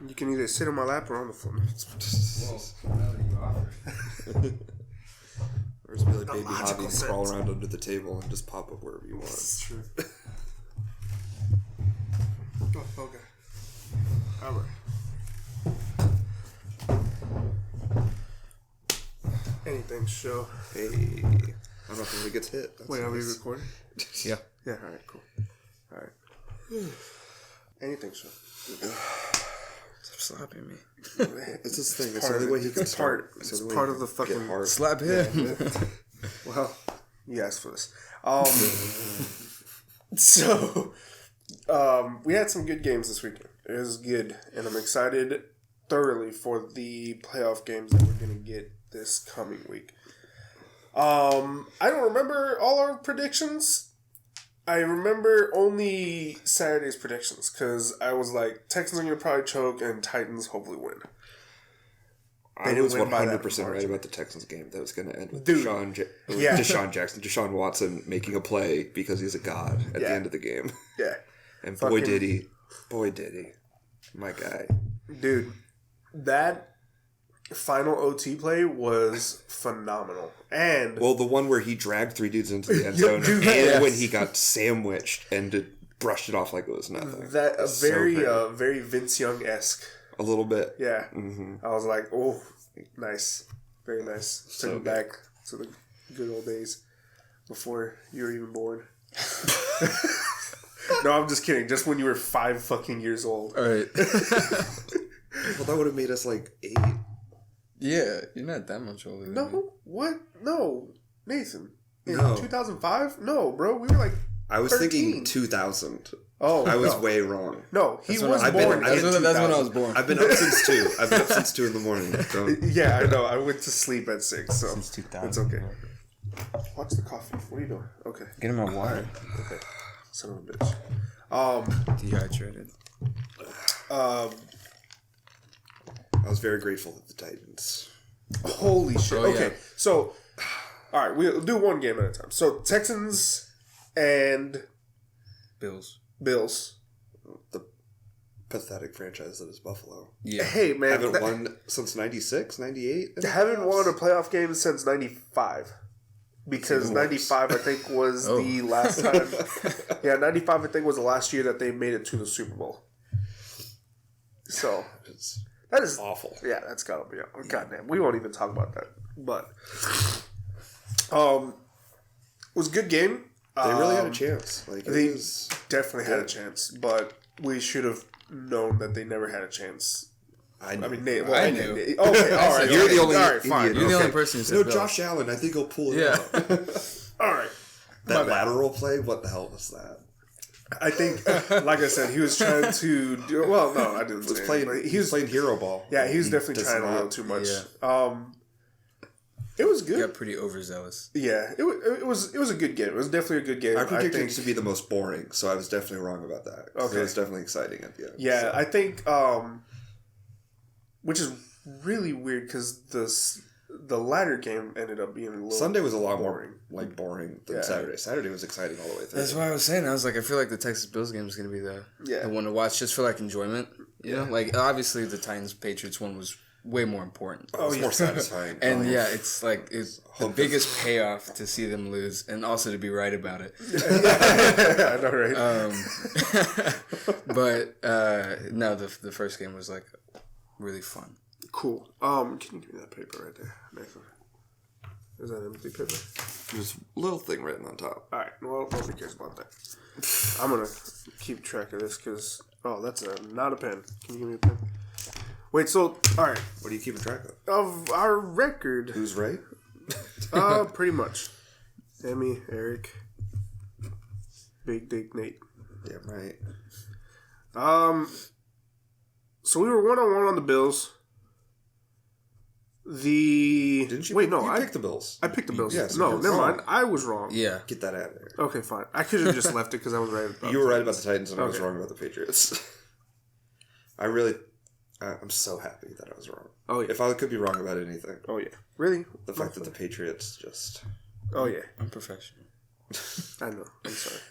You can either sit on my lap or on the floor. Well, now that you offer. Or just be like baby hobby, crawl around under the table and just pop up wherever you want. That's true. Oh, okay. Alright. Anything, show. Hey. I don't know if anybody gets hit. That's Wait, are we nice. recording? Yeah. Yeah, alright, cool. Alright. Anything, show. Stop slapping me. It's this thing. It's the Part only of way it. he can It's start. It's part of the fucking... Slap him. Well, you asked for this. So, we had some good games this weekend. It was good, and I'm excited thoroughly for the playoff games that we're going to get this coming week. I don't remember all our predictions. I remember only Saturday's predictions, because I was like, Texans are going to probably choke, and Titans hopefully win. I was 100% right about the Texans game that was going to end with Deshaun Jackson, Deshaun Watson making a play because he's a god at the end of the game. Yeah. And boy did he. My guy. Dude, that final OT play was phenomenal. And well, the one where he dragged three dudes into the end zone and when he got sandwiched and brushed it off like it was nothing. That very Vince Young-esque. A little bit. Yeah. Mm-hmm. I was like, oh, nice. Very nice. Took me back to the good old days before you were even born. No, I'm just kidding. Just when you were 5 fucking years old. All right. Well, that would have made us like 8. Yeah, you're not that much older than me. No? What? No. Nathan. In No. 2005? No, bro. We were like I was 13. thinking 2000. Oh, I was no. way wrong. No, he was I've born. been- That's when I was born. I've been up since 2. I've been up since 2 in the morning. Don't. Yeah, I know. I went to sleep at 6, so Since 2000. it's okay. Watch the coffee. What are you doing? Okay. Get him a water. Okay. Son of a bitch. Dehydrated. I was very grateful that the Titans. Holy shit. Oh, Okay. yeah. So, all right, we'll do one game at a time. So, Texans and Bills. Bills. The pathetic franchise that is Buffalo. Yeah. Hey, man. Haven't won since 96, 98? Haven't won a playoff game since 95. Because 95, I think, was the last time. Yeah, 95, I think, was the last year that they made it to the Super Bowl. So, that is awful. Yeah, that's gotta be. Goddamn, we won't even talk about that. But, it was a good game. They really had a chance. Like They definitely had a chance, but we should have known that they never had a chance. I I mean, I knew. Okay, all right. You're the only all right, fine. idiot. You're the only person who said No, Bills. Josh Allen. I think he'll pull it Yeah. out. All right. That lateral play. What the hell was that? I think, like I said, he was trying to do. Well, no, I didn't. He was playing hero ball. Yeah, he was definitely trying a little too much. Yeah. It was good. Got pretty overzealous. Yeah, it was a good game. It was definitely a good game. I predicted it to be the most boring, so I was definitely wrong about that. Okay. It was definitely exciting at the end. Yeah, so. I think, which is really weird because the latter game ended up being a little Sunday was a lot boring. more boring than Saturday. Saturday was exciting all the way through. That's what I was saying. I was like, I feel like the Texas Bills game is going to be the one to watch just for like enjoyment. You know, like obviously the Titans Patriots one was way more important. It's more satisfying. And it's like it's the biggest payoff to see them lose and also to be right about it. I know, right? But no, the first game was like really fun. Cool. Can you give me that paper right there, Nathan? Is that empty paper? There's a little thing written on top. All right. Well, nobody cares about that. I'm gonna keep track of this because that's not a pen. Can you give me a pen? Wait. So, all right. What are you keeping track of? Of our record. Who's right? Pretty much. Emmy, Eric, Big Dick Nate. Yeah, right. So we were 1-on-1 on the Bills. Didn't you? Wait, no, I picked the Bills. I picked the Bills. Yes, no, because- never mind. I was wrong. Yeah. Get that out of there. Okay, fine. I could have just left it because I was right about You were right about the Titans and I was Okay. wrong about the Patriots. I'm so happy that I was wrong. Oh, yeah. If I could be wrong about anything. Oh, yeah. Really? The fact that the Patriots just... Oh, yeah. I'm professional. I know. I'm sorry.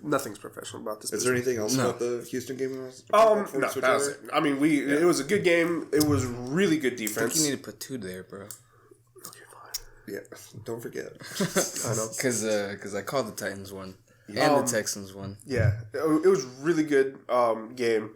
nothing's professional about this. Is there anything else about the Houston game? No, that was it. I mean, it was a good game. It was really good defense. I think you need to put 2 there, bro. Yeah, don't forget. I know. Because I called the Titans one. And the Texans one. Yeah. It was really good game.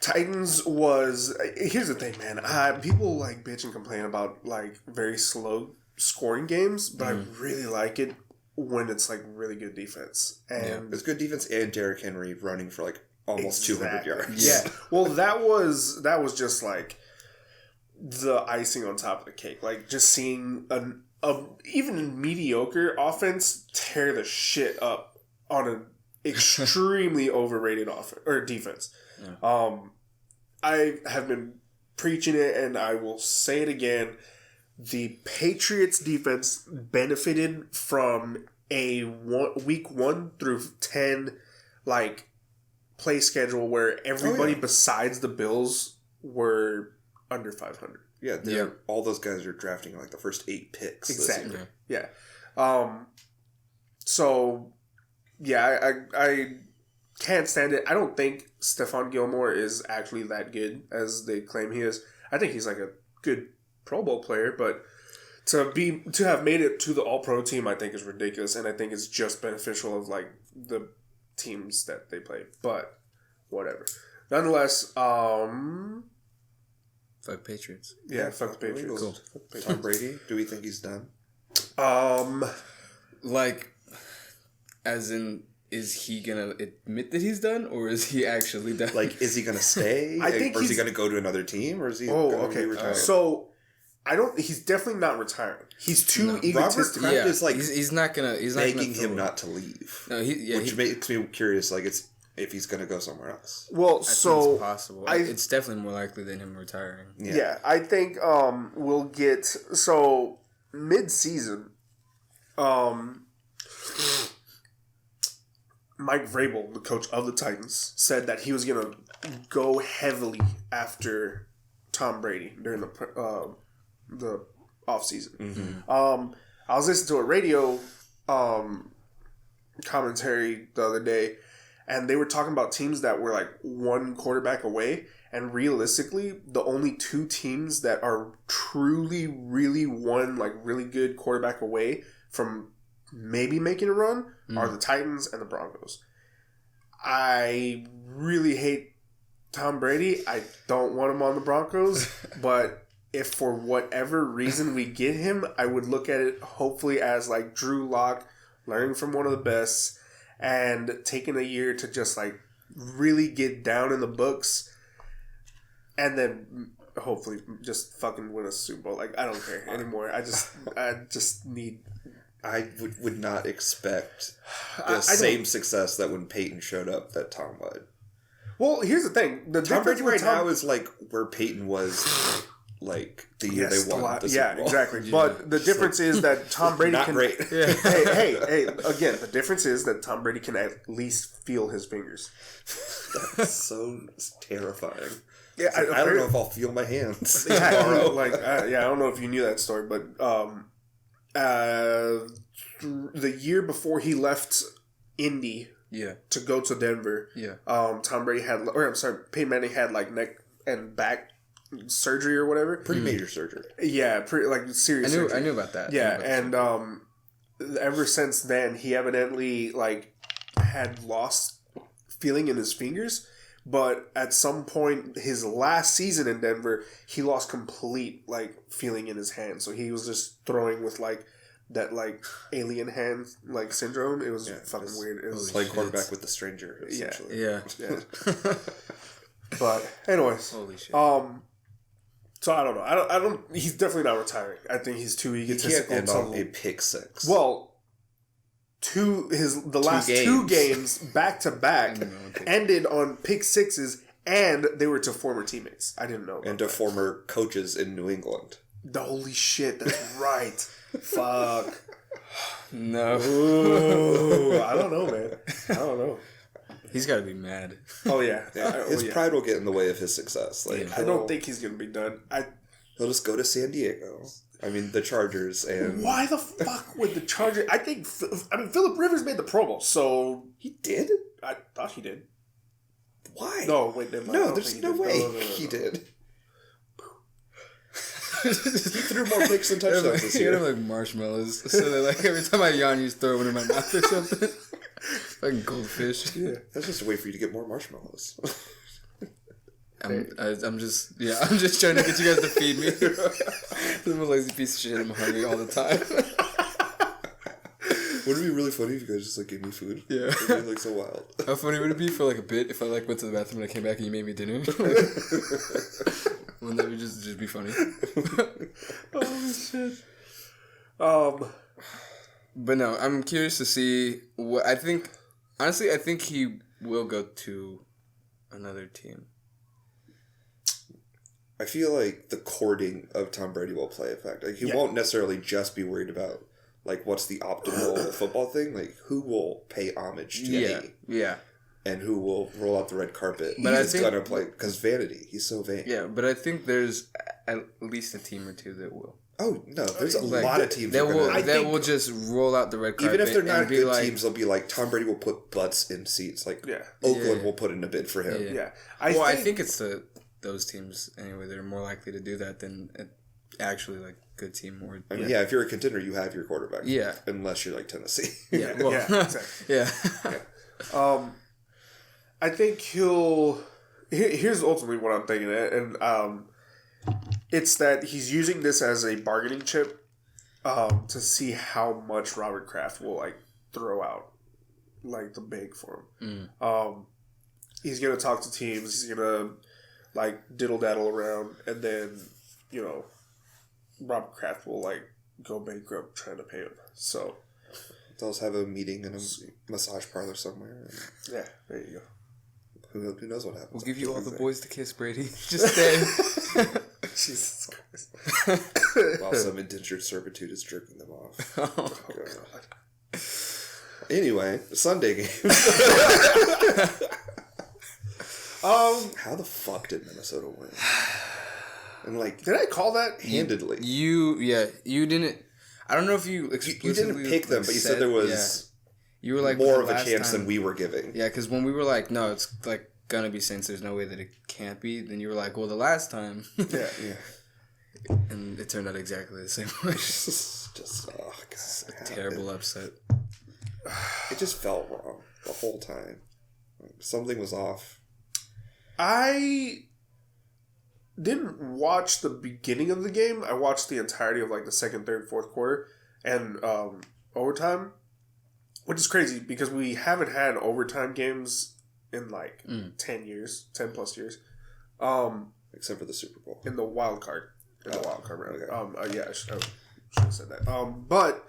Titans was... Here's the thing, man. People like bitch and complain about like very slow scoring games, but I really like it when it's like really good defense. And it's good defense and Derrick Henry running for like almost 200 yards. Yeah. Well, that was just like the icing on top of the cake. Like just seeing even a mediocre offense tear the shit up on an extremely overrated offense or defense. Yeah. I have been preaching it, and I will say it again. The Patriots defense benefited from a week 1 through 10 like play schedule where everybody besides the Bills were under 500. Yeah, all those guys are drafting like the first 8 picks. Exactly. Yeah. So, yeah, I can't stand it. I don't think Stephon Gilmore is actually that good as they claim he is. I think he's like a good Pro Bowl player, but to have made it to the All-Pro team, I think is ridiculous, and I think it's just beneficial of like the teams that they play. But whatever. Nonetheless, fuck Patriots. Yeah, fuck the Patriots. Cool. Tom Brady, do we think he's done? Like, as in, is he gonna admit that he's done, or is he actually done? Like, is he gonna stay? I think, or is he gonna go to another team, or is he? Okay. Retire? So, I don't. He's definitely not retiring. He's too egotistic. Robert Kraft is like he's not gonna. He's begging not gonna him not to leave. No, which makes me curious. Like, it's if he's gonna go somewhere else. Well, I think it's possible. It's definitely more likely than him retiring. Yeah, I think we'll get mid-season. Mike Vrabel, the coach of the Titans, said that he was gonna go heavily after Tom Brady during the offseason. Mm-hmm. I was listening to a radio commentary the other day, and they were talking about teams that were like one quarterback away, and realistically, the only 2 teams that are truly, really one like really good quarterback away from maybe making a run are the Titans and the Broncos. I really hate Tom Brady. I don't want him on the Broncos, but if for whatever reason we get him, I would look at it hopefully as like Drew Lock learning from one of the best and taking a year to just like really get down in the books and then hopefully just fucking win a Super Bowl. Like, I don't care anymore. I just need... I would not expect the same success that when Peyton showed up that Tom would. Well, here's the thing. The Tom Brady right now is like where Peyton was like the year they won the Super Bowl. Exactly. But the difference is that Tom Brady not can... great. Hey, again, the difference is that Tom Brady can at least feel his fingers. That's so terrifying. Yeah, I don't know if I'll feel my hands. I don't know if you knew that story, but the year before he left Indy to go to Denver, Tom Brady had, Peyton Manning had like neck and back surgery or whatever. Pretty major surgery. Yeah, pretty like serious surgery. I knew about that. Yeah, and ever since then, he evidently like had lost feeling in his fingers. But at some point, his last season in Denver, he lost complete like feeling in his hand. So he was just throwing with like that like alien hand like syndrome. It was fucking weird. It was playing quarterback with the stranger. Essentially. Yeah. But anyways, holy shit. So I don't know. I don't. He's definitely not retiring. I think he's too egotistical. He can't end on a pick six. Well. The last two games back to back ended on pick sixes, and they were to former teammates. I didn't know. And to former coaches in New England. Holy shit! That's right. Fuck. No. Ooh, I don't know, man. I don't know. He's got to be mad. Oh yeah. His pride will get in the way of his success. Like I don't think he's gonna be done. He'll just go to San Diego. I mean, the Chargers and... Why the fuck would the Chargers... Phillip Rivers made the Pro Bowl, so... He did? I thought he did. Why? No, wait, never mind. No, there's no way he did. He threw more picks than touchdowns this year. You have like marshmallows, so that like every time I yawn, you just throw one in my mouth or something. Like goldfish. Yeah, that's just a way for you to get more marshmallows. I'm just trying to get you guys to feed me. I'm a lazy piece of shit. I'm hungry all the time. Wouldn't it be really funny if you guys just like gave me food? Yeah, it'd be like so wild. How funny would it be for like a bit if I like went to the bathroom and I came back and you made me dinner? Wouldn't that just be funny? Oh shit. But no, I'm curious to see what I think. Honestly, I think he will go to another team. I feel like the courting of Tom Brady will play a factor. Like, he won't necessarily just be worried about like what's the optimal football thing. Like, who will pay homage to me? Yeah. And who will roll out the red carpet? But He's gonna play because vanity. He's so vain. Yeah, but I think there's at least a team or two that will. Oh no, there's a lot of teams that will just roll out the red carpet. Even if they're not good teams, they'll be like Tom Brady will put butts in seats. Like Oakland will put in a bid for him. Yeah. I think it's those teams anyway that are more likely to do that than actually like good team more. I mean, if you're a contender, you have your quarterback. Yeah, unless you're like Tennessee. Yeah, well, exactly. Yeah. I think here's ultimately what I'm thinking, and it's that he's using this as a bargaining chip to see how much Robert Kraft will like throw out like the big for him. He's gonna talk to teams. He's gonna like diddle daddle around, and then Robert Kraft will like go bankrupt trying to pay him. So they'll have a meeting in a massage parlor somewhere. Yeah, there you go. Who knows what happens? We'll give you all the boys to kiss, Brady. Just stay. Jesus Christ. While some indentured servitude is jerking them off. Oh God. Anyway, Sunday game. How the fuck did Minnesota win? And like, did I call that handedly? You didn't. I don't know if you didn't pick them, but you said there was. You were like more of a chance than we were giving. Yeah, because when we were like, no, it's like gonna be Saints. There's no way that it can't be. Then you were like, well, the last time. Yeah. And it turned out exactly the same way. Just a terrible upset. It just felt wrong the whole time. Something was off. I didn't watch the beginning of the game. I watched the entirety of like the second, third, fourth quarter and overtime. Which is crazy because we haven't had overtime games in like 10 years, 10 plus years. Except for the Super Bowl. In the wild card. round. Okay. I should have said that. But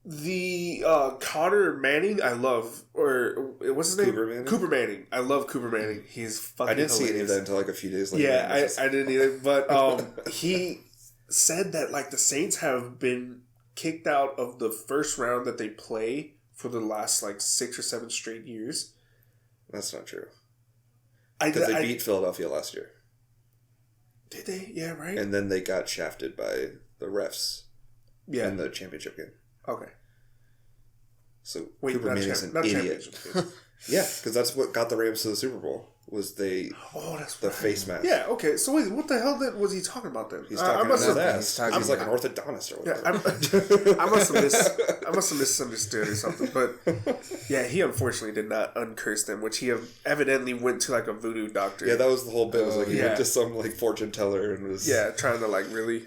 the Connor Manning, I love. Or what's his name? Cooper Manning? Cooper Manning. I love Cooper Manning. He's fucking I didn't hilarious. see any of that until like a few days later. Yeah, I didn't either. But he said that like the Saints have been kicked out of the first round that they play for the last like 6 or 7 straight years. That's not true. Because they beat Philadelphia last year. Did they? Yeah, right. And then they got shafted by the refs in the championship game. Okay. So Cooper Manning's an idiot. Yeah, because that's what got the Rams to the Super Bowl. Was the face mask. Yeah, okay. So wait, what the hell was he talking about then? He's talking about that. He's like an orthodontist or whatever. Yeah, I must have misunderstood or something. But yeah, he unfortunately did not uncurse them, which he evidently went to like a voodoo doctor. Yeah, that was the whole bit. It was like he went to some like fortune teller and was trying to like really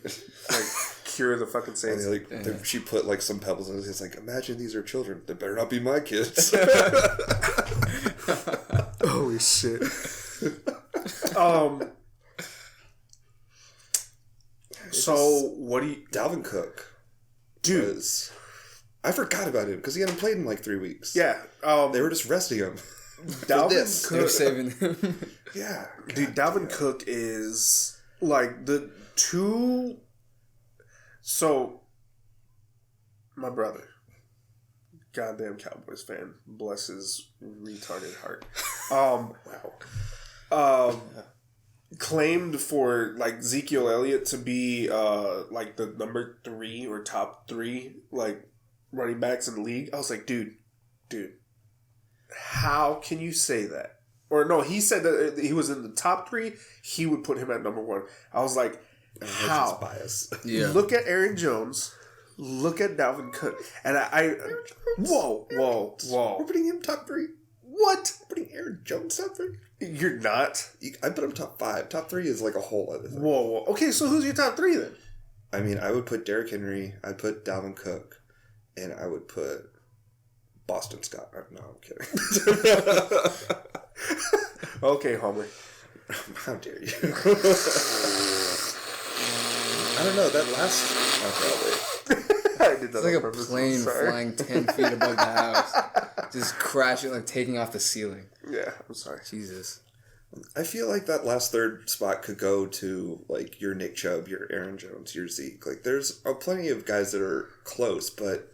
like cure the fucking Saints. And she put like some pebbles in it. It's like, imagine these are children. They better not be my kids. Holy shit. So what do you... Dalvin Cook. Dude. I forgot about him because he hadn't played in like 3 weeks. Yeah. They were just resting him. Dalvin Cook. They're saving him. Yeah. Dude, Dalvin Cook is like the two... So, my brother... Goddamn Cowboys fan. Bless his retarded heart. claimed for like Ezekiel Elliott to be like the number 3 or top 3 like running backs in the league. I was like, dude, how can you say that? Or no, he said that he was in the top 3. He would put him at number 1. I was like, how? Bias. Yeah. Look at Aaron Jones. Look at Dalvin Cook. And I whoa. We're putting him top 3. What? We're putting Aaron Jones top 3? You're not? I put him top 5. Top 3 is like a whole other thing. Whoa. Okay, so who's your top 3 then? I mean, I would put Derrick Henry, I'd put Dalvin Cook, and I would put Boston Scott. No, I'm kidding. Okay, Homer. How dare you? I don't know, that last... I did that it's like a plane flying 10 feet above the house. Just crashing, like taking off the ceiling. Yeah, I'm sorry. Jesus. I feel like that last third spot could go to, like, your Nick Chubb, your Aaron Jones, your Zeke. Like, there's plenty of guys that are close, but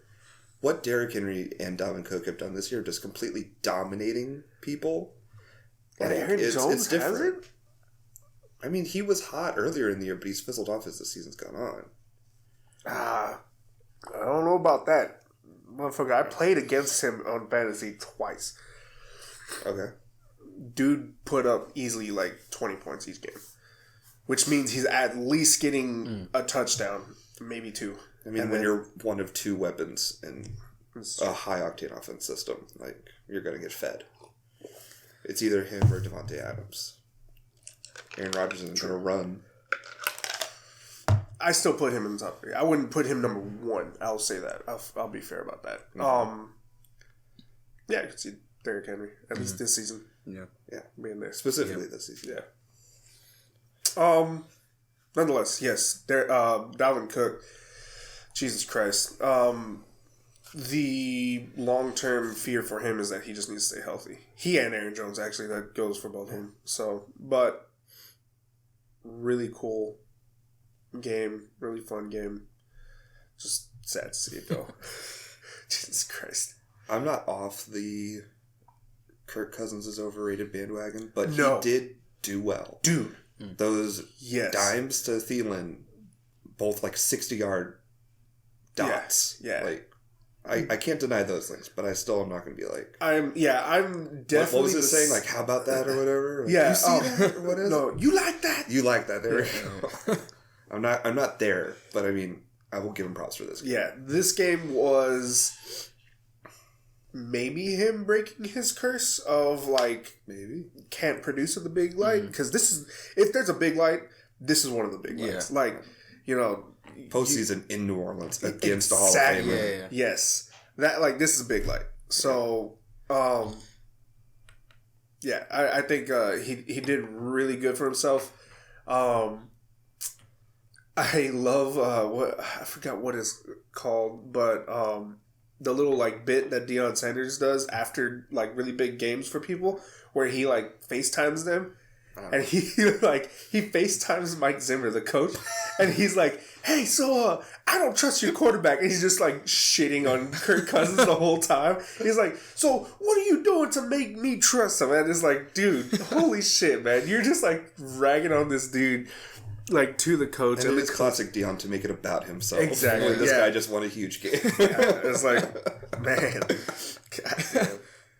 what Derrick Henry and Dalvin Cook have done this year, just completely dominating people. And like, Aaron Jones it's different. Hasn't? I mean, he was hot earlier in the year, but he's fizzled off as the season's gone on. I don't know about that. Motherfucker, I played against him on fantasy twice. Okay. Dude put up easily like 20 points each game. Which means he's at least getting a touchdown, maybe 2. I mean, when you're one of 2 weapons in a high-octane offense system, like, you're going to get fed. It's either him or Devontae Adams. Aaron Rodgers isn't going to run. I still put him in the top 3. I wouldn't put him number 1. I'll say that. I'll be fair about that. Mm-hmm. Yeah, I could see Derrick Henry at least this season. Yeah, being there specifically this season. Yeah. Nonetheless, yes, Dalvin Cook. Jesus Christ. The long-term fear for him is that he just needs to stay healthy. He and Aaron Jones, actually, that goes for both of them. So, but really cool game, really fun game. Just sad to see it go. Jesus Christ. I'm not off the Kirk Cousins is overrated bandwagon, but he did do well. Dude. Those dimes to Thielen, both like 60-yard dots. Yeah. Like, I can't deny those things, but I still am not going to be like... I'm definitely... What was it saying? Like, how about that or whatever? Like, yeah. You see that? What is no, it? you like that? You like that. There we go. I'm not there, but I mean, I will give him props for this game. Yeah, this game was maybe him breaking his curse of, like, maybe can't produce at the big light. Because this is... If there's a big light, this is one of the big lights. Yeah. Like, you know... Postseason in New Orleans against the Hall of Famer. Yeah. Yes. That, like, this is a big light. So, I think he did really good for himself. I love I forgot what it's called, but the little like bit that Deion Sanders does after like really big games for people, where he like FaceTimes them, and he FaceTimes Mike Zimmer, the coach, and he's like, "Hey, so I don't trust your quarterback," and he's just like shitting on Kirk Cousins the whole time. He's like, "So what are you doing to make me trust him?" And it's like, dude, holy shit, man, you're just like ragging on this dude. Like, to the coach. And it's classic Deion to make it about himself. Exactly. Like, this guy just won a huge game. It's like, man. God damn.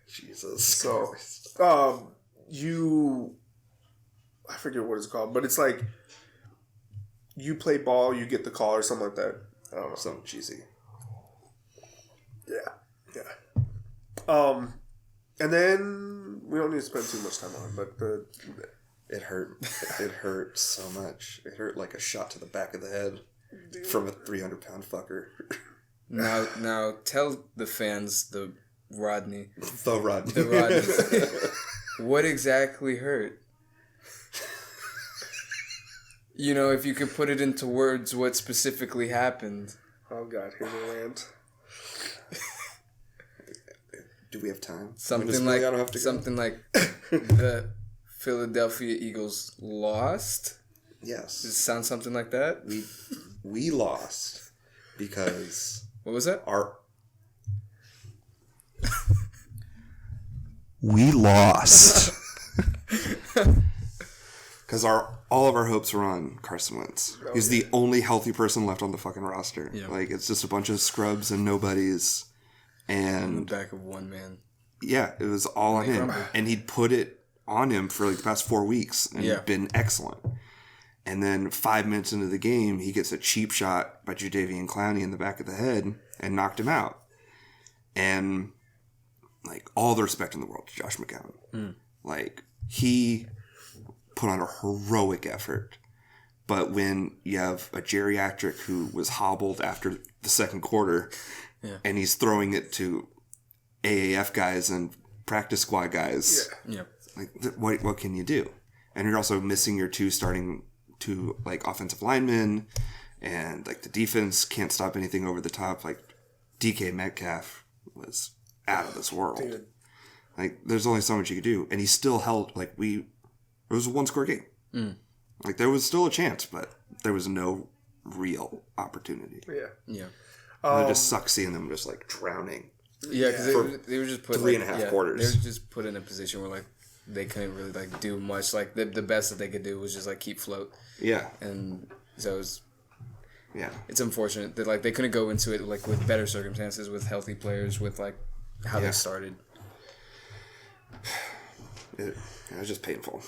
Jesus. So, I forget what it's called, but it's like, you play ball, you get the call or something like that. I don't know. Something cheesy. Yeah. And then, we don't need to spend too much time on it, but It hurt. It hurt so much. It hurt like a shot to the back of the head from a 300-pound fucker. Now tell the fans the Rodney. The Rodney. What exactly hurt? You know, if you could put it into words, what specifically happened? Oh God, here's a rant. Do we have time? Something like the Philadelphia Eagles lost? Yes. Does it sound something like that? We lost because... What was that? We lost. Because all of our hopes were on Carson Wentz. He's the only healthy person left on the fucking roster. Yeah. Like, it's just a bunch of scrubs and nobodies. And on the back of one man. Yeah, it was all on him. And he'd put it on him for like the past 4 weeks and been excellent. And then 5 minutes into the game, he gets a cheap shot by Jadeveon Clowney in the back of the head and knocked him out. And like all the respect in the world to Josh McCown. Like, he put on a heroic effort. But when you have a geriatric who was hobbled after the second quarter and he's throwing it to AAF guys and practice squad guys, like, what can you do? And you're also missing your two like offensive linemen, and like the defense can't stop anything over the top. Like, DK Metcalf was out of this world. Dude. Like, there's only so much you could do, and he still held. Like, it was a 1-score game. Like, there was still a chance, but there was no real opportunity. Yeah. And it just sucks seeing them just like drowning. Yeah, because they were just put 3.5 quarters. They were just put in a position where like they couldn't really like do much. Like the best that they could do was just like keep float. Yeah, and so it's unfortunate that like they couldn't go into it like with better circumstances, with healthy players, with like how they started. It was just painful.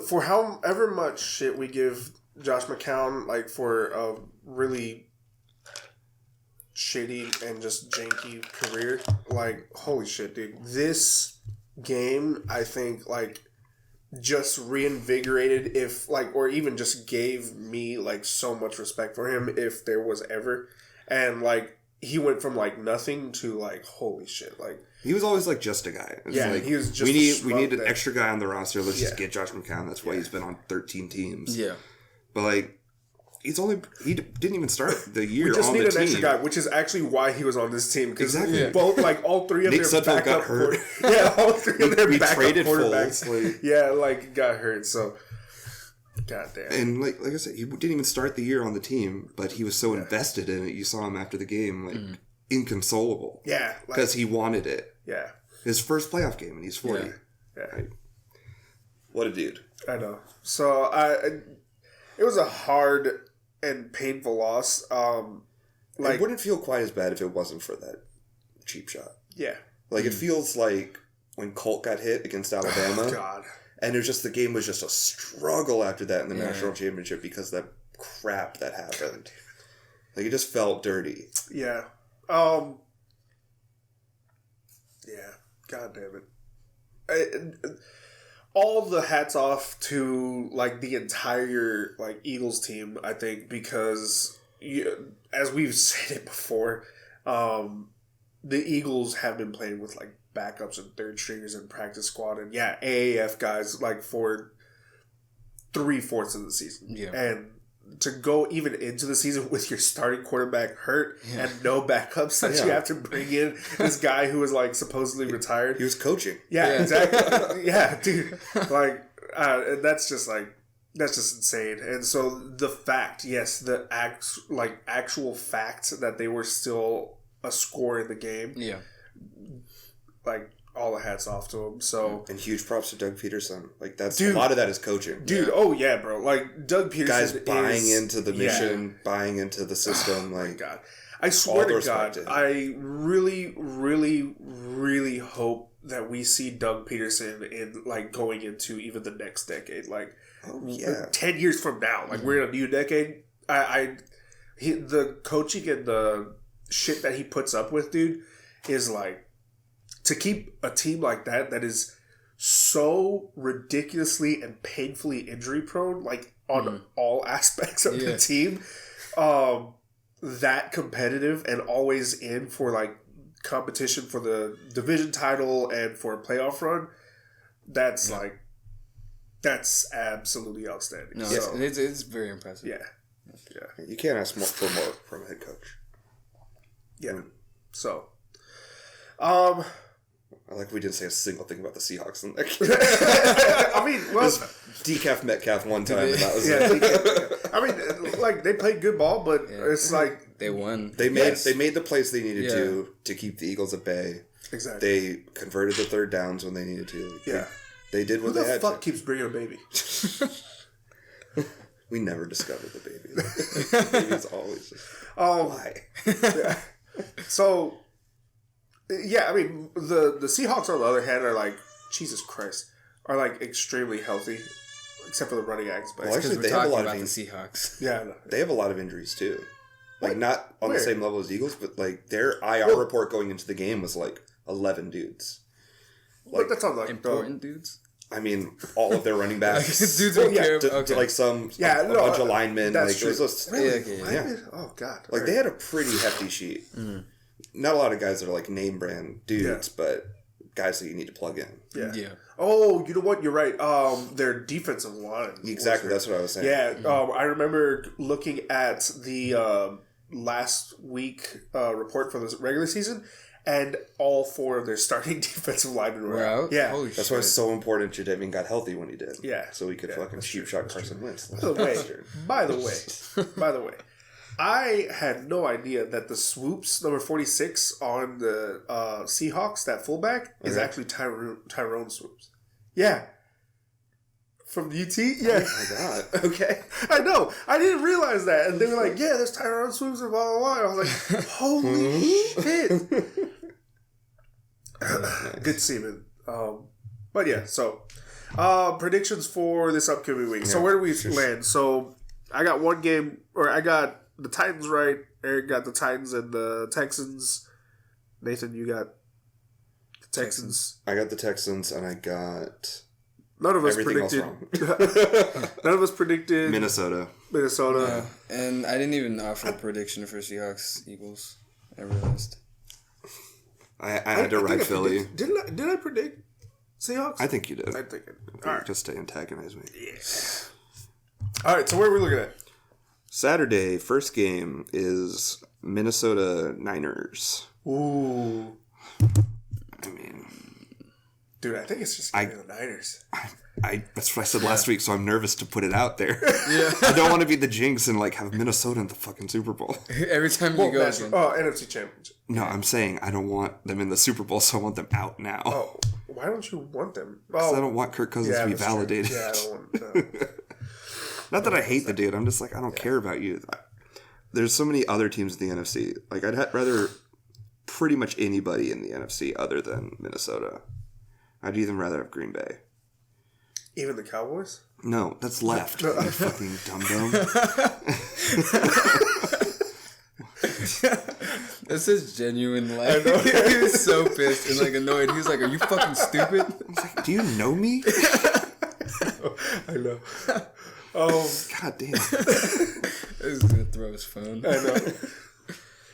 For however much shit we give Josh McCown, like for a really shitty and just janky career, like, holy shit, dude. This game, I think, like, just reinvigorated or even just gave me, like, so much respect for him if there was ever. And, like, he went from, like, nothing to, like, holy shit, like. He was always, like, just a guy. Like, he was just we need an extra guy on the roster. Let's just get Josh McCown. That's why he's been on 13 teams. Yeah. But, like, he didn't even start the year on the team. We just need an extra guy, which is actually why he was on this team. Because both, like, all three of Nick their backup got hurt. all three of their backup quarterbacks. Fultz, got hurt. So, goddamn. And like I said, he didn't even start the year on the team, but he was so invested in it. You saw him after the game, like, inconsolable. Yeah. Because he wanted it. Yeah. His first playoff game, and he's 40. Yeah. Right? What a dude. I know. So, it was a hard and painful loss. It wouldn't feel quite as bad if it wasn't for that cheap shot. Yeah. Like, it feels like when Colt got hit against Alabama. Oh, God. And it was just, the game was just a struggle after that in the national championship because of that crap that happened. Like, it just felt dirty. Yeah. Yeah. God damn it. All the hats off to, like, the entire, like, Eagles team, I think, because as we've said it before, the Eagles have been playing with, like, backups and third stringers in practice squad and AAF guys, like, for 3/4 of the season. Yeah. And to go even into the season with your starting quarterback hurt and no backups that you have to bring in this guy who was, like, supposedly retired. He was coaching. Yeah. Exactly. Yeah, dude. Like, and that's just insane. And so the fact, the actual fact that they were still a score in the game. Yeah. Like, all the hats off to him. So, and huge props to Doug Peterson. Like, that's a lot of that is coaching. Dude, oh yeah, bro. Like, Doug Peterson guys buying into the mission, buying into the system. Oh, like, my God. I swear to God, I really, really, really hope that we see Doug Peterson in, like, going into even the next decade. Like, 10 years from now. Like, we're in a new decade. The coaching and the shit that he puts up with, dude, is, like, to keep a team like that is so ridiculously and painfully injury prone, like, on all aspects of the team, that competitive and always in for, like, competition for the division title and for a playoff run, that's like, that's absolutely outstanding. No, so, it's very impressive. Yeah. You can't ask for more from a head coach. Yeah. So, I like we didn't say a single thing about the Seahawks in there. I mean, well, just decaf Metcalf one time, and that was it. I mean, like, they played good ball, but it's like they won. They made the plays they needed to keep the Eagles at bay. Exactly. They converted the third downs when they needed to. They did what they had to. Who the fuck keeps bringing a baby? We never discovered the baby. The baby's always just... why? Yeah. So, yeah, I mean, the Seahawks, on the other hand, are like, Jesus Christ, are like extremely healthy, except for the running backs. But well, actually, they have a lot of the Seahawks. Yeah, they have a lot of injuries too. Like, not on the same level as Eagles, but like their IR report going into the game was like 11 dudes. Like, that's not like important dudes. I mean, all of their running backs, dudes who care. To like some a bunch of linemen. That's like, true. Really? Yeah. Oh god. Like they had a pretty hefty sheet. Not a lot of guys that are like name brand dudes, but guys that you need to plug in. Yeah. Oh, you know what? You're right. Their defensive line. Exactly. That's what I was saying. Yeah. I remember looking at the last week report for the regular season. And all 4 of their starting defensive linemen were out. Yeah. Holy That's why it's so important Jadeveon got healthy when he did. Yeah. So he could fucking shoot shot Carson Wentz. By the way, I had no idea that the swoops, number 46 on the Seahawks, that fullback, is actually Tyrone Swoops. Yeah. From UT? Yeah. Oh my god. Okay. I know. I didn't realize that. And they were like, yeah, there's Tyrone Swoops and blah, blah, blah. I was like, holy shit. Good seaman. But yeah, so predictions for this upcoming week. So where do we land? So I got one game, or I got the Titans right. Eric got the Titans and the Texans. Nathan, you got the Texans. I got the Texans, and I got none of us everything predicted. else wrong. None of us predicted Minnesota. Yeah. And I didn't even offer a prediction for Seahawks Eagles. I realized. I had to ride Philly. Did I predict Seahawks? I think you did. I think it. All right. Just to antagonize me. Yes. All right, so where are we looking at? Saturday, first game is Minnesota Niners. Ooh. I mean... Dude, I think it's just going to be the Niners. That's what I said last week, so I'm nervous to put it out there. Yeah. I don't want to be the jinx and like have Minnesota in the fucking Super Bowl. Every time you go again. NFC Championship. No, I'm saying I don't want them in the Super Bowl, so I want them out now. Oh, why don't you want them? Because I don't want Kirk Cousins to be validated. True. Yeah, I don't want Not that I hate the dude. I'm just like, I don't care about you. There's so many other teams in the NFC. Like, I'd rather pretty much anybody in the NFC other than Minnesota. I'd even rather have Green Bay. Even the Cowboys? No, that's left. You fucking dum-dum. This is genuine. Like, he was so pissed and like annoyed. He was like, "Are you fucking stupid?" I was like, "Do you know me?" I know. God damn. He's gonna throw his phone. I know.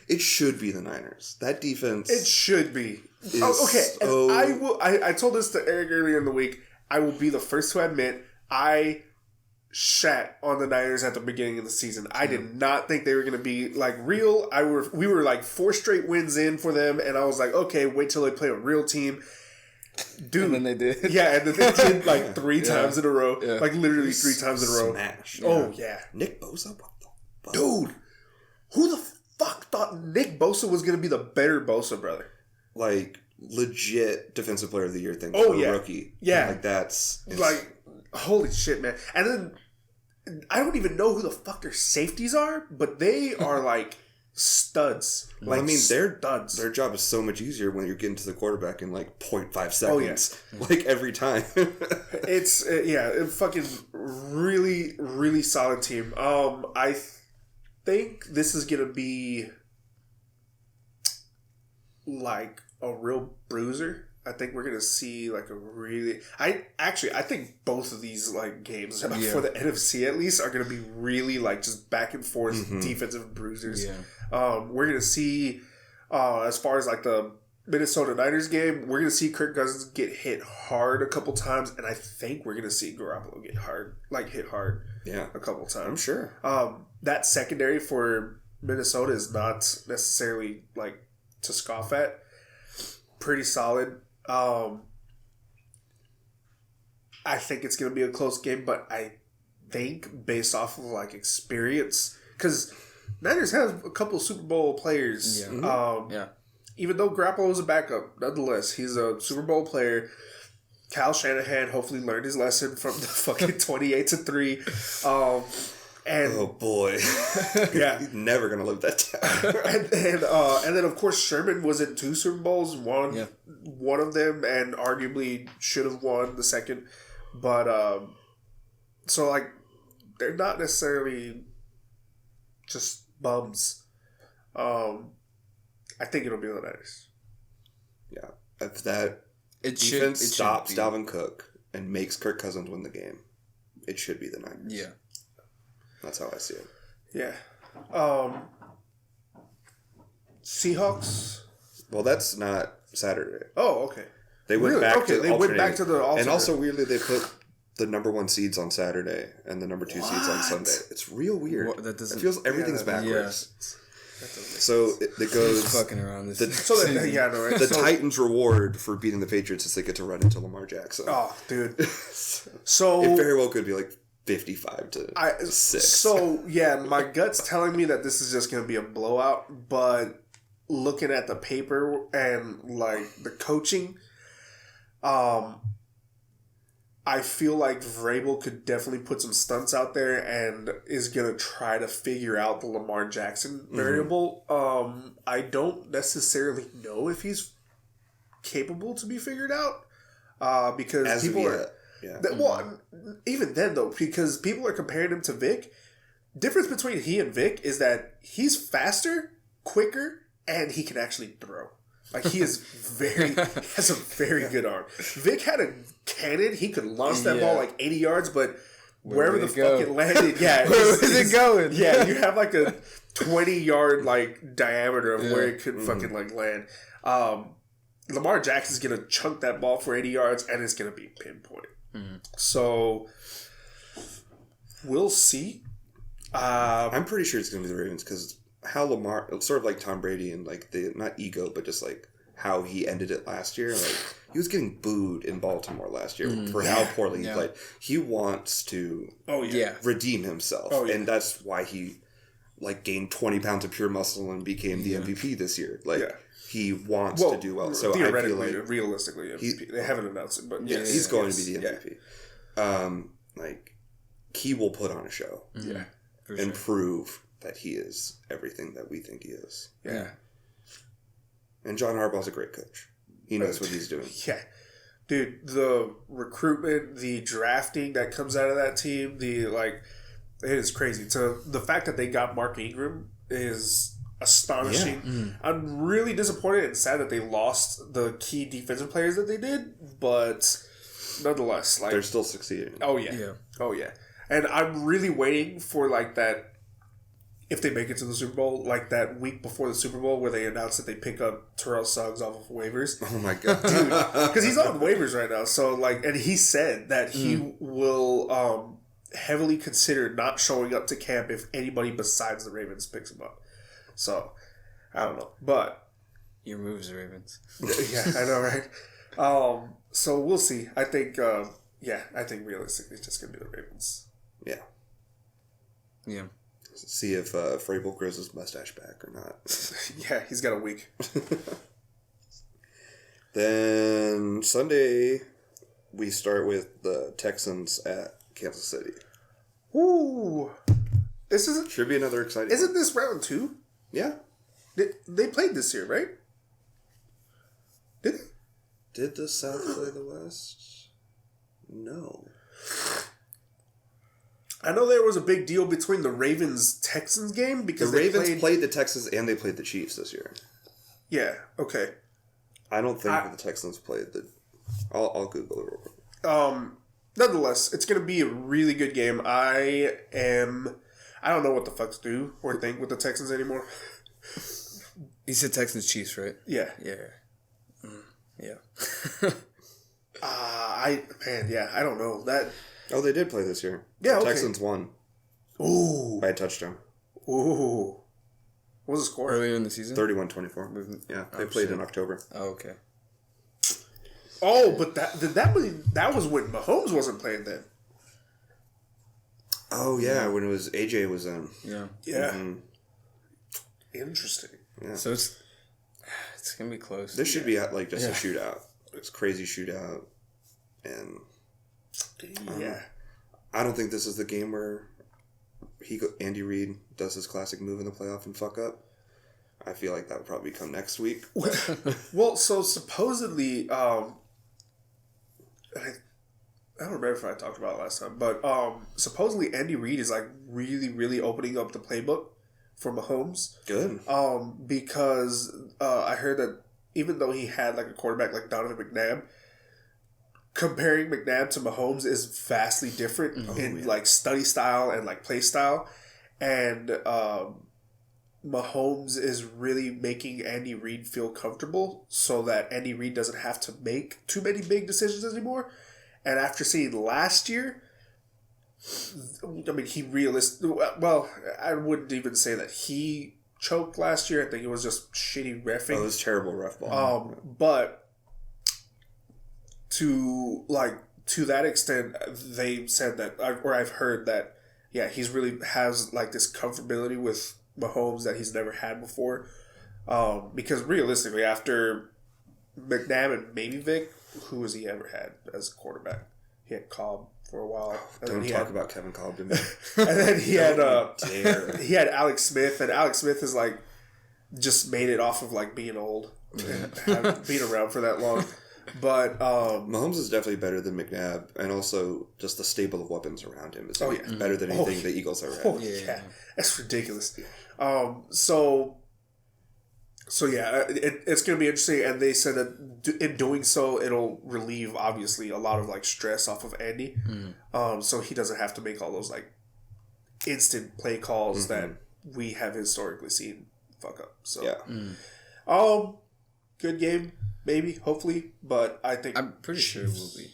It should be the Niners. That defense. It should be. Okay. So... And I will. I told this to Eric earlier in the week. I will be the first to admit I shat on the Niners at the beginning of the season. I did not think they were going to be like real. We were like 4 straight wins in for them, and I was like, okay, wait till they play a real team. Dude, and then they did. Yeah, and then they did like 3 times in a row. Yeah. Like literally 3 times in a row. Smash. Yeah. Oh yeah, Nick Bosa. What the fuck? Dude, who the fuck thought Nick Bosa was going to be the better Bosa brother? Like legit defensive player of the year thing. Oh for yeah, a rookie. Yeah, like that's like holy shit, man. And then I don't even know who the fuck their safeties are, but they are like studs. Like, I mean, studs. Their job is so much easier when you're getting to the quarterback in like 0.5 seconds. Oh, yeah. Like every time. It's fucking really, really solid team. I think this is gonna be like a real bruiser. I think we're gonna see like a really. I think both of these like games for the NFC at least are gonna be really like just back and forth defensive bruisers. Yeah. We're gonna see as far as like the Minnesota Niners game, we're gonna see Kirk Cousins get hit hard a couple times, and I think we're gonna see Garoppolo get hit hard. Yeah, a couple times. I'm sure. That secondary for Minnesota is not necessarily like to scoff at. Pretty solid. I think it's going to be a close game, but I think based off of like experience, because Niners have a couple Super Bowl players. Yeah. Even though Garoppolo is a backup, nonetheless, he's a Super Bowl player. Kyle Shanahan hopefully learned his lesson from the fucking 28-3. And oh boy, yeah, he's never gonna live that and down. then of course Sherman was in 2 Super Bowls, won one of them, and arguably should have won the second. But so like they're not necessarily just bums. I think it'll be the Niners. Yeah, if that defense stops Dalvin Cook and makes Kirk Cousins win the game, it should be the Niners. Yeah. That's how I see it. Yeah. Seahawks? Well, that's not Saturday. Oh, okay. They went back to the alternate. And also, weirdly, they put the number 1 seeds on Saturday and the number 2 seeds on Sunday. It's real weird. It feels everything's backwards. Yeah. So it goes fucking around this. Right? The Titans' reward for beating the Patriots is they get to run into Lamar Jackson. Oh, dude. So it very well could be like 55-6. So yeah, my gut's telling me that this is just going to be a blowout. But looking at the paper and like the coaching, I feel like Vrabel could definitely put some stunts out there and is going to try to figure out the Lamar Jackson variable. I don't necessarily know if he's capable to be figured out because as people are... Yeah. Well, even then, though, because people are comparing him to Vic. Difference between he and Vic is that he's faster, quicker, and he can actually throw. Like, he has a very good arm. Vic had a cannon. He could launch that ball like 80 yards, but wherever the fuck it landed, where was it going? Yeah, you have like a 20-yard like diameter of where it could fucking like land. Lamar Jackson's going to chunk that ball for 80 yards, and it's going to be pinpoint. Mm-hmm. So, we'll see. I'm pretty sure it's going to be the Ravens because how Lamar, sort of like Tom Brady and like the, not ego, but just like how he ended it last year. Like he was getting booed in Baltimore last year for how poorly he played. He wants to redeem himself. And that's why he like gained 20 pounds of pure muscle and became the MVP this year. Like he wants to do well. So theoretically, I feel like realistically, MVP. They haven't announced it, but he's going to be the MVP. Like he will put on a show, and prove that he is everything that we think he is. Yeah. And John Harbaugh's a great coach. He knows what he's doing. Yeah. Dude, the recruitment, the drafting that comes out of that team, it is crazy. So the fact that they got Mark Ingram is astonishing. Yeah. I'm really disappointed and sad that they lost the key defensive players that they did, but nonetheless, like they're still succeeding. Oh yeah. Oh yeah. And I'm really waiting for like that, if they make it to the Super Bowl, like that week before the Super Bowl where they announce that they pick up Terrell Suggs off of waivers. Oh my god, dude! Because he's on waivers right now. So like, and he said that he will heavily consider not showing up to camp if anybody besides the Ravens picks him up. So I don't know, but your moves, Ravens. Yeah, I know, right? So we'll see. I think, I think realistically, it's just gonna be the Ravens. Yeah. Yeah. See if Vrabel grows his mustache back or not. Yeah, he's got a week. Then Sunday, we start with the Texans at Kansas City. Ooh. This should be another exciting Isn't one. this round 2? Yeah. They played this year, right? Did they? Did the South play the West? No. I know there was a big deal between the Ravens-Texans game because the Ravens played the Texans and they played the Chiefs this year. Yeah, okay. I don't think the Texans played the... I'll Google it real quick. Nonetheless, it's going to be a really good game. I don't know what the fuck to do or think with the Texans anymore. You said Texans Chiefs, right? Yeah. Yeah. Yeah. I don't know. That... Oh, they did play this year. Yeah, the Texans won. Ooh. By a touchdown. Ooh. What was the score? Earlier in the season? 31-24. Yeah, they played in October. Oh, okay. Oh, but that was when Mahomes wasn't playing then. Oh, yeah, when it was AJ was in. Yeah. Yeah. Mm-hmm. Interesting. Yeah. So it's going to be close. This should be like just a shootout. It's crazy shootout. And yeah, I don't think this is the game where Andy Reid does his classic move in the playoff and fuck up. I feel like that would probably come next week. Well, so supposedly, I don't remember if I talked about it last time, but supposedly Andy Reid is like really, really opening up the playbook for Mahomes. Good. Because I heard that even though he had like a quarterback like Donovan McNabb, comparing McNabb to Mahomes is vastly different in like study style and like play style, and Mahomes is really making Andy Reid feel comfortable so that Andy Reid doesn't have to make too many big decisions anymore. And after seeing last year, I mean, well, I wouldn't even say that he choked last year. I think it was just shitty reffing. Oh, it was terrible ref ball. But to that extent, they said that, or I've heard that, yeah, he's really has like this comfortability with Mahomes that he's never had before. Because realistically, after McNabb and maybe Vic, who has he ever had as a quarterback? He had Cobb for a while. Don't talk about Kevin Cobb to me. And then he had Alex Smith, and Alex Smith has like just made it off of like being old and haven't been around for that long. But Mahomes is definitely better than McNabb, and also just the stable of weapons around him is better than anything the Eagles ever had. Yeah, that's ridiculous. So yeah, it's going to be interesting, and they said that in doing so, it'll relieve obviously a lot of like stress off of Andy, so he doesn't have to make all those like instant play calls that we have historically seen fuck up. So yeah, good game, maybe, hopefully, but I think I'm pretty sure it will be.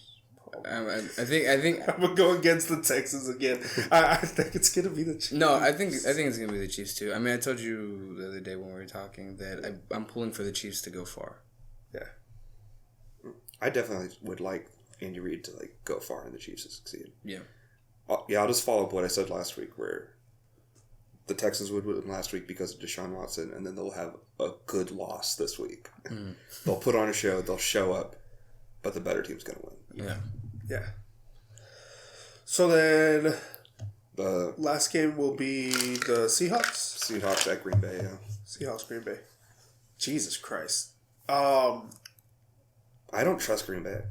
I think I'm gonna go against the Texans again. I think it's gonna be the Chiefs. No, I think it's gonna be the Chiefs too. I mean, I told you the other day when we were talking that I'm pulling for the Chiefs to go far. Yeah, I definitely would like Andy Reid to like go far and the Chiefs to succeed. Yeah, I'll just follow up what I said last week, where the Texans would win last week because of Deshaun Watson, and then they'll have a good loss this week. They'll put on a show, they'll show up, but the better team's gonna win. Yeah. Yeah. So then, the last game will be the Seahawks. Seahawks at Green Bay. Yeah. Seahawks, Green Bay. Jesus Christ. I don't trust Green Bay.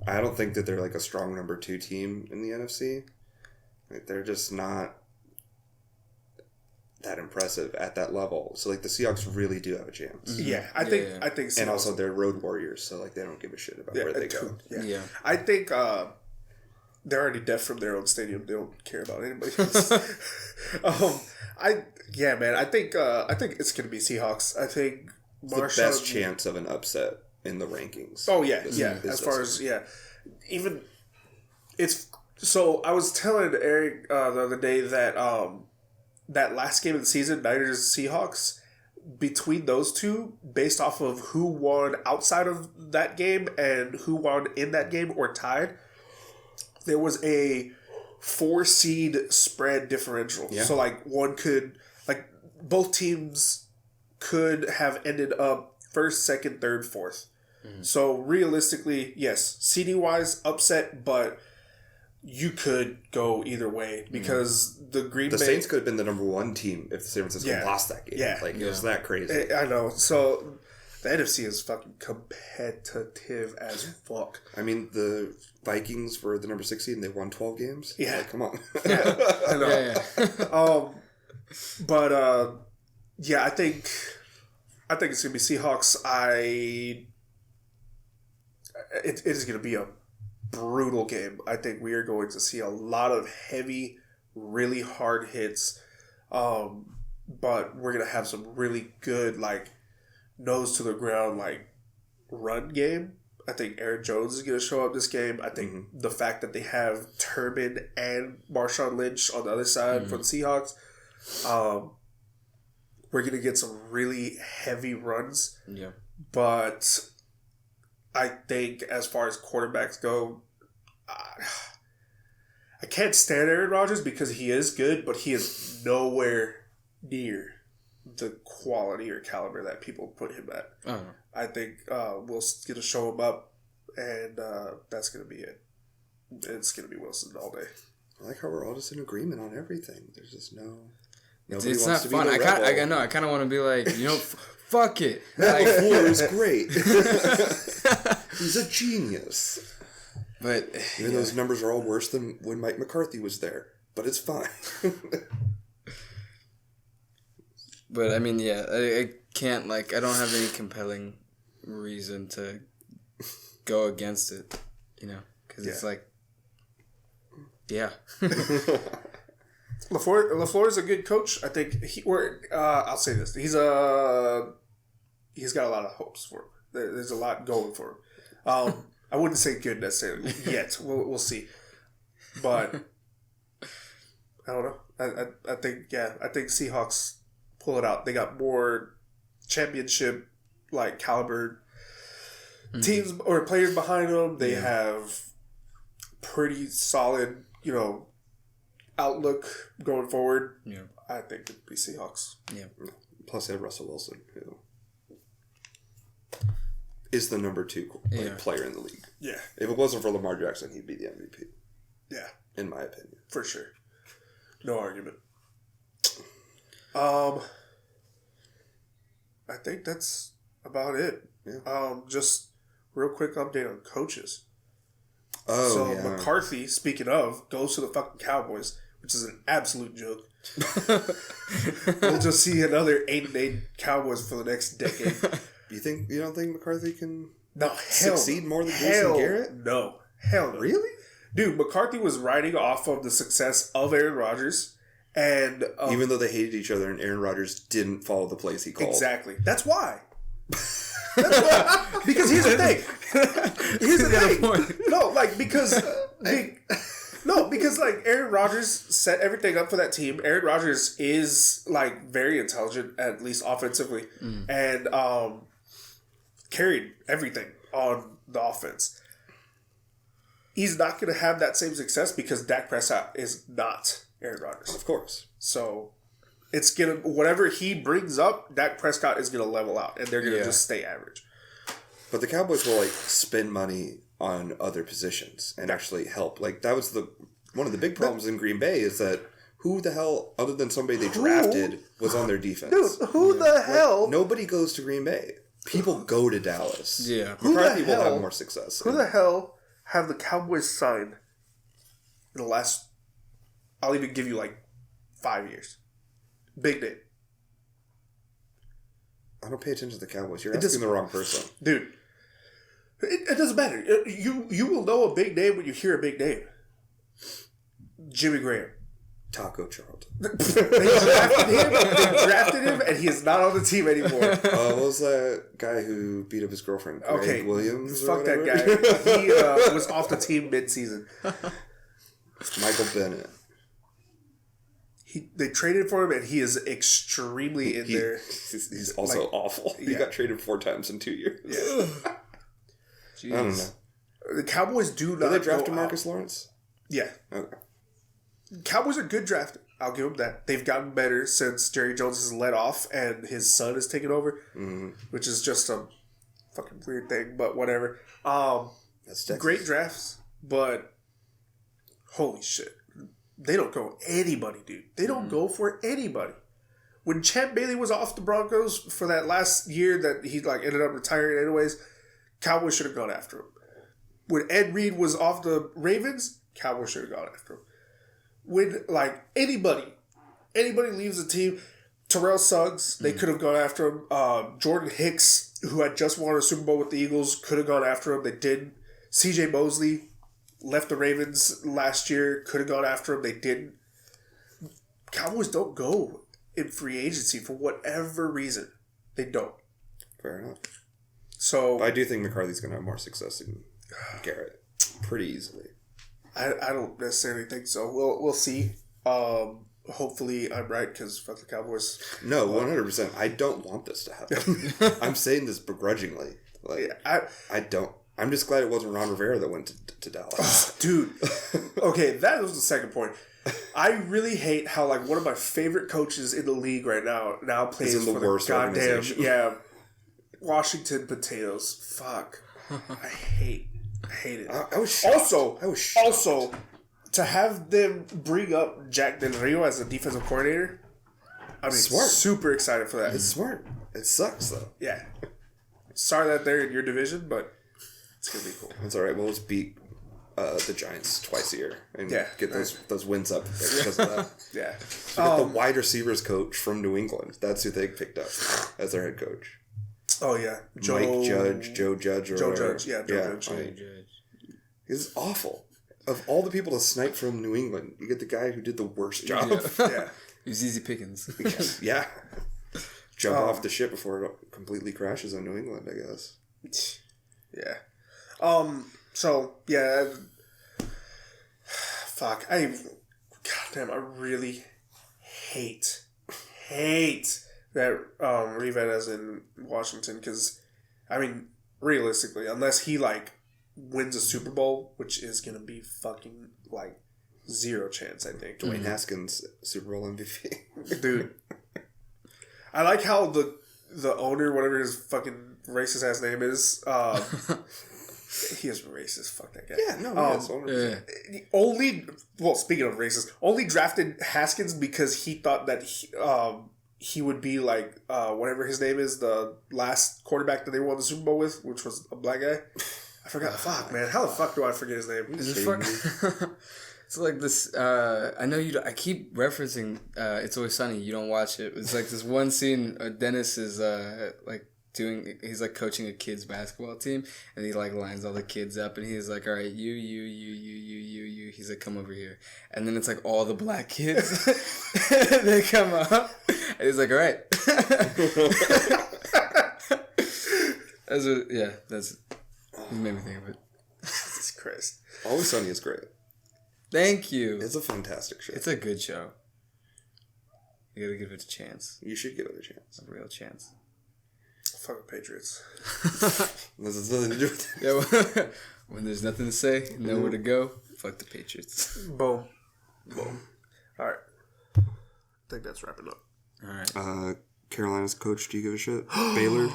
I don't think that they're like a strong number 2 team in the NFC. Like, they're just not that impressive at that level. So like the Seahawks really do have a chance. Yeah, I think Seahawks, and also they're road warriors, so like they don't give a shit about where they go. Yeah. I think they're already deaf from their own stadium. They don't care about anybody else. I think it's gonna be Seahawks. I think it's the best chance of an upset in the rankings. Oh yeah, as far as even it's so. I was telling Eric the other day that that last game of the season, Niners Seahawks, between those two, based off of who won outside of that game and who won in that game or tied, there was a 4-seed spread differential. Yeah. So like both teams could have ended up first, second, third, fourth. So realistically, yes, seeding wise, upset, but you could go either way because the Saints could have been the number 1 team if San Francisco lost that game. Yeah. It was that crazy. I know. So the NFC is fucking competitive as fuck. I mean, the Vikings were the number 6 seed and they won 12 games. Yeah. Like, come on. Yeah, I know. But I think it's gonna be Seahawks. It is gonna be a brutal game. I think we are going to see a lot of heavy, really hard hits, but we're gonna have some really good like nose to the ground like run game. I think Aaron Jones is gonna show up this game. I think the fact that they have Turbin and Marshawn Lynch on the other side for the Seahawks, we're gonna get some really heavy runs. Yeah, but I think as far as quarterbacks go, I can't stand Aaron Rodgers because he is good, but he is nowhere near the quality or caliber that people put him at. I think we'll get to show him up and that's going to be it. It's going to be Wilson all day. I like how we're all just in agreement on everything. There's just no... Nobody it's not fun. I kind of want to be like, fuck it. Matt LaFleur is great. He's a genius. But even those numbers are all worse than when Mike McCarthy was there. But it's fine. But I mean, I can't I don't have any compelling reason to go against it, because it's like, yeah. LaFleur is a good coach. I think I'll say this: he's got a lot of hopes for him. There's a lot going for him. I wouldn't say good necessarily yet. We'll see, but I don't know. I think Seahawks pull it out. They got more championship caliber teams or players behind them. They have pretty solid, outlook going forward. Yeah, I think it'd be Seahawks. Yeah. Plus, they have Russell Wilson, who is the number 2 player in the league. Yeah. If it wasn't for Lamar Jackson, he'd be the MVP. Yeah. In my opinion. For sure. No argument. I think that's about it. Yeah. Just real quick update on coaches. McCarthy, speaking of, goes to the fucking Cowboys, which is an absolute joke. We'll just see another 8-8 Cowboys for the next decade. You don't think McCarthy can succeed more than Jason Garrett? No. Hell no. Really? Dude, McCarthy was riding off of the success of Aaron Rodgers, and even though they hated each other and Aaron Rodgers didn't follow the plays he called. Exactly. That's why. Because here's the thing. Because Aaron Rodgers set everything up for that team. Aaron Rodgers is very intelligent, at least offensively, and carried everything on the offense. He's not going to have that same success because Dak Prescott is not Aaron Rodgers. Of course. So it's going to, whatever he brings up, Dak Prescott is going to level out and they're going to just stay average. But the Cowboys will spend money on other positions and actually help. That was one of the big problems in Green Bay is that who the hell, other than somebody they drafted, was on their defense? Dude, who the hell? Nobody goes to Green Bay. People go to Dallas. Yeah. McCarthy will have more success. Who the hell have the Cowboys signed in the last, I'll even give you 5 years? Big name. I don't pay attention to the Cowboys. You're asking the wrong person. Dude, it doesn't matter. You will know a big name when you hear a big name. Jimmy Graham. Taco Charlton. They drafted him, and he is not on the team anymore. What was that guy who beat up his girlfriend? Greg Williams? Fuck that guy. He was off the team mid-season. Michael Bennett. They traded for him, and he is extremely in there. He's also awful. Yeah. He got traded 4 times in 2 years. Yeah. I don't know. The Cowboys do not. Did they draft Marcus Lawrence? Yeah. Okay. Cowboys are good draft. I'll give them that. They've gotten better since Jerry Jones has let off and his son has taken over, which is just a fucking weird thing, but whatever. That's great drafts, but holy shit. They don't go anybody, dude. They don't go for anybody. When Champ Bailey was off the Broncos for that last year that he ended up retiring anyways, Cowboys should have gone after him. When Ed Reed was off the Ravens, Cowboys should have gone after him. When anybody leaves the team, Terrell Suggs, they could have gone after him. Jordan Hicks, who had just won a Super Bowl with the Eagles, could have gone after him. They didn't. C.J. Mosley left the Ravens last year, could have gone after him. They didn't. Cowboys don't go in free agency for whatever reason. They don't. Fair enough. So I do think McCarthy's going to have more success than Garrett pretty easily. I don't necessarily think so. We'll see. Hopefully I'm right because fuck the Cowboys. No, 100%. I don't want this to happen. I'm saying this begrudgingly. I don't. I'm just glad it wasn't Ron Rivera that went to Dallas. Dude. Okay, that was the second point. I really hate how one of my favorite coaches in the league right now plays in the worst goddamn Washington Potatoes. Fuck. I hate Hate it. I was shocked. Also, to have them bring up Jack Del Rio as a defensive coordinator, I mean, Smart. super excited for that. It's smart. It sucks though. Yeah. Sorry that they're in your division, but it's gonna be cool. It's all right. We'll just beat the Giants twice a year and get those wins up because of that. Yeah. We got the wide receivers coach from New England. That's who they picked up as their head coach. Oh yeah, Joe Judge, or Joe whatever. Judge, Joe Judge. He's awful. Of all the people to snipe from New England, you get the guy who did the worst job. Yeah. It was easy pickings. Yeah. Jump off the ship before it completely crashes on New England, I guess. Yeah. So yeah. Fuck. Goddamn. I really hate that Revan is in Washington because, I mean, realistically, unless he like wins a Super Bowl, which is gonna be fucking like zero chance, I think. Dwayne Haskins, Super Bowl MVP. Dude. I like how the owner, whatever his fucking racist ass name is, he is racist. Fuck that guy. Yeah, no, speaking of racist, only drafted Haskins because he thought that he would be like whatever his name is, the last quarterback that they won the Super Bowl with, which was a black guy. I forgot. Fuck, man. How the fuck do I forget his name? Is it it's like this. I know you. I keep referencing. It's Always Sunny. You don't watch it. It's like this one scene. Dennis is like doing. He's like coaching a kids basketball team, and he like lines all the kids up, and he's like, "All right, you." He's like, "Come over here," and then it's like all the black kids. They come up, and he's like, "All right." That's. You made me think of it. Jesus Christ. Always Sunny is great. Thank you. It's a fantastic show. It's a good show. You gotta give it a chance. You should give it a chance. A real chance. Fuck the Patriots. This has nothing to do with it. Yeah, when there's nothing to say, nowhere to go, fuck the Patriots. Boom. Alright. I think that's wrapping up. Alright. Carolina's coach, do you give a shit? Baylor?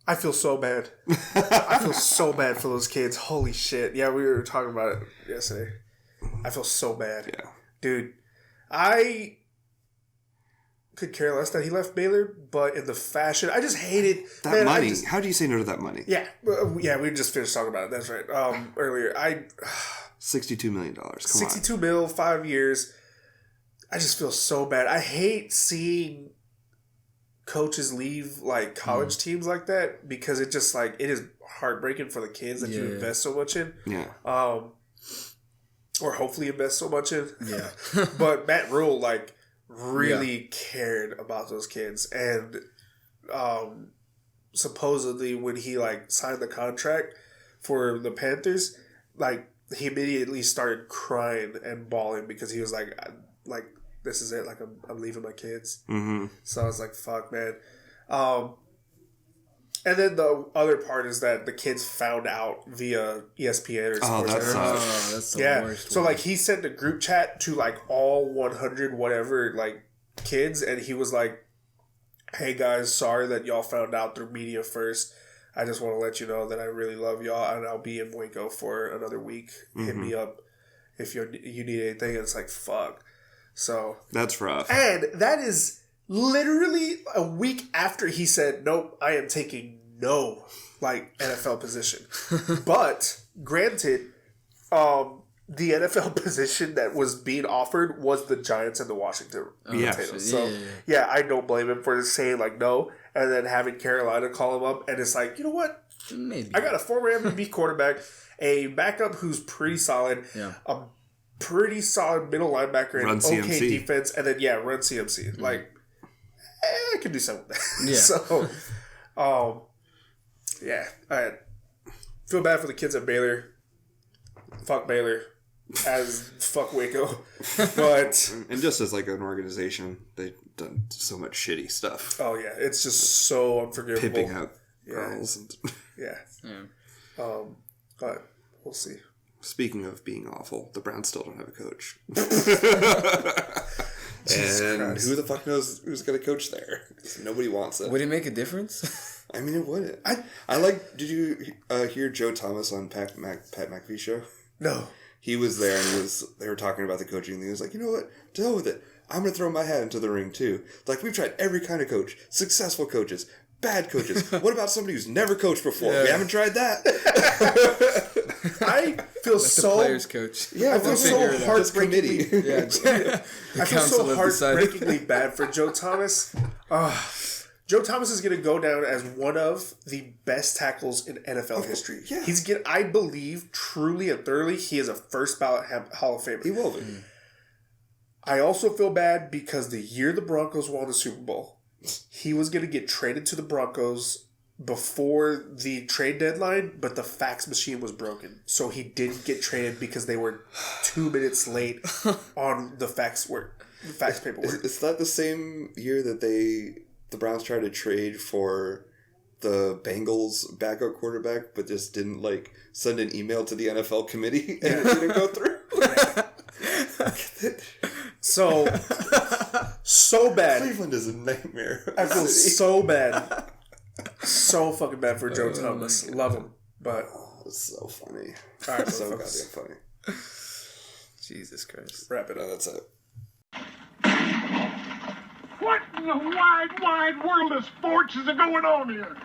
I feel so bad. I feel so bad for those kids. Holy shit. Yeah, we were talking about it yesterday. I feel so bad. Yeah. Dude, I could care less that he left Baylor, but in the fashion, I just hated that money. How do you say no to that money? Yeah. We just finished talking about it. That's right. Earlier. $62 million. Come 62 mil, 5 years. I just feel so bad. I hate seeing coaches leave like college teams like that because it just like it is heartbreaking for the kids that you invest so much in. Yeah. Or hopefully invest so much in. Yeah. But Matt Rule like really cared about those kids, and supposedly when he like signed the contract for the Panthers, like he immediately started crying and bawling because he was like this is it, like I'm leaving my kids. Mm-hmm. So I was like, fuck, man. And then the other part is that the kids found out via ESPN or Sports Center. That's the worst. So like he sent a group chat to like all 100 whatever like kids, and he was like, "Hey guys, sorry that y'all found out through media first. I just want to let you know that I really love y'all, and I'll be in Waco for another week. Hit me up if you need anything." And it's like, fuck. So that's rough. And that is literally a week after he said, "Nope, I am taking no like NFL position." But granted, the NFL position that was being offered was the Giants and the Washington Potatoes. So yeah, I don't blame him for saying like no, and then having Carolina call him up, and it's like, you know what? Maybe I got a former MVP quarterback, a backup who's pretty solid, a pretty solid middle linebacker, and okay defense, and then run CMC. Mm-hmm. Like, I could do something with that. Yeah. So, I feel bad for the kids at Baylor. Fuck Baylor, as fuck Waco, but and just as like an organization, they've done so much shitty stuff. Oh yeah, it's just so unforgivable. Pimping out girls. And but we'll see. Speaking of being awful, the Browns still don't have a coach. Jesus and Christ. Who the fuck knows who's going to coach there? Nobody wants it. Would it make a difference? I mean, it wouldn't. I like. Did you hear Joe Thomas on Pat McAfee's show? No. He was there, and they were talking about the coaching thing. He was like, you know what? To hell with it. I'm going to throw my hat into the ring, too. Like, we've tried every kind of coach. Successful coaches. Bad coaches. What about somebody who's never coached before? We haven't tried that. I feel The players coach. Yeah, I feel so heartbreakingly. I feel so heartbreakingly bad for Joe Thomas. Joe Thomas is going to go down as one of the best tackles in NFL history. Yeah. I believe, truly and thoroughly, he is a first ballot Hall of Famer. He will be. I also feel bad because the year the Broncos won the Super Bowl, he was going to get traded to the Broncos before the trade deadline, but the fax machine was broken. So he didn't get traded because they were 2 minutes late on the fax paperwork. It's not the same year that the Browns tried to trade for the Bengals backup quarterback, but just didn't send an email to the NFL committee and it didn't go through. So bad. Cleveland is a nightmare. I feel so bad. So fucking bad for Joe Thomas. Love him. But it's so funny. All right, so goddamn funny. Jesus Christ. Wrap it up. That's it. What in the wide, wide world of sports is going on here?